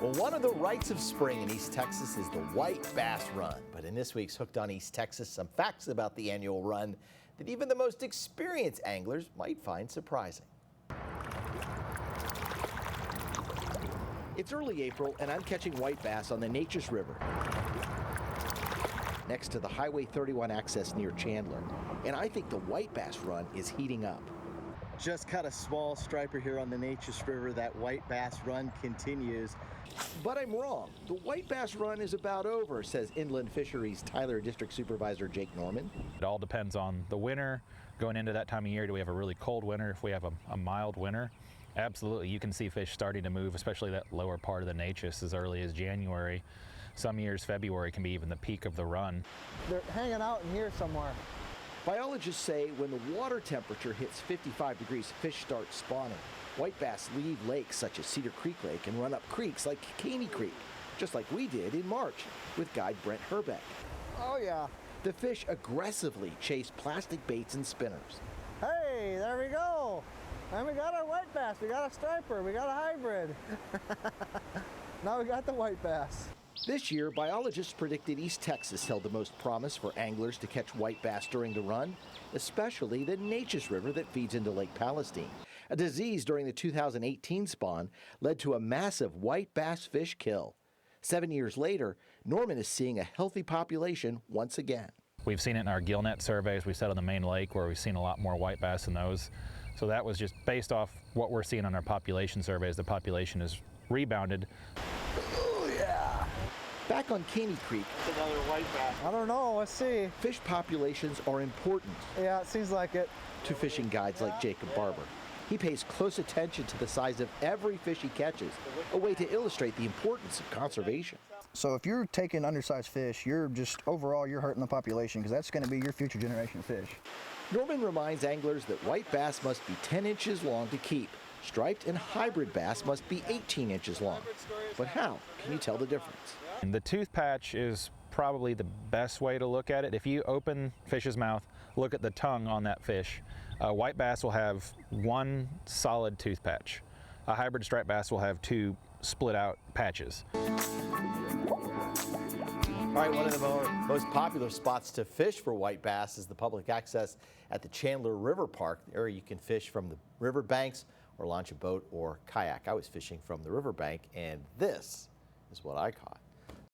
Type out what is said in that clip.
Well, one of the rites of spring in East Texas is the White Bass Run. But in this week's Hooked on East Texas, some facts about the annual run that even the most experienced anglers might find surprising. It's early April, and I'm catching white bass on the Neches River, next to the Highway 31 access near Chandler. And I think the White Bass Run is heating up. Just caught a small striper here on the Neches River. That White Bass Run continues. But I'm wrong. The White Bass Run is about over, says Inland Fisheries Tyler District Supervisor Jake Norman. It all depends on the winter. Going into that time of year, do we have a really cold winter? If we have a mild winter, absolutely, you can see fish starting to move, especially that lower part of the Neches as early as January. Some years, February can be even the peak of the run. They're hanging out in here somewhere. Biologists say when the water temperature hits 55 degrees, fish start spawning. White bass leave lakes such as Cedar Creek Lake and run up creeks like Caney Creek, just like we did in March with guide Brent Herbeck. Oh yeah. The fish aggressively chase plastic baits and spinners. Hey, there we go. And we got our white bass, we got a striper, we got a hybrid. Now we got the white bass. This year, biologists predicted East Texas held the most promise for anglers to catch white bass during the run, especially the Neches River that feeds into Lake Palestine. A disease during the 2018 spawn led to a massive white bass fish kill. 7 years later, Norman is seeing a healthy population once again. We've seen it in our gillnet surveys we set on the main lake where we've seen a lot more white bass in those. So that was just based off what we're seeing on our population surveys. The population has rebounded. Oh yeah! Back on Caney Creek, Another white bass. I don't know, let's see. Fish populations are important. Yeah, it seems like it. To fishing guides like Jacob Barber. He pays close attention to the size of every fish he catches, a way to illustrate the importance of conservation. So if you're taking undersized fish, you're overall hurting the population because that's going to be your future generation of fish. Norman reminds anglers that white bass must be 10 inches long to keep. Striped and hybrid bass must be 18 inches long. But how can you tell the difference? And the tooth patch is probably the best way to look at it. If you open fish's mouth, look at the tongue on that fish. White bass will have one solid tooth patch. A hybrid striped bass will have two split out patches. All right, one of the most popular spots to fish for white bass is the public access at the Chandler River Park. The area you can fish from the river banks or launch a boat or kayak. I was fishing from the riverbank, and this is what I caught.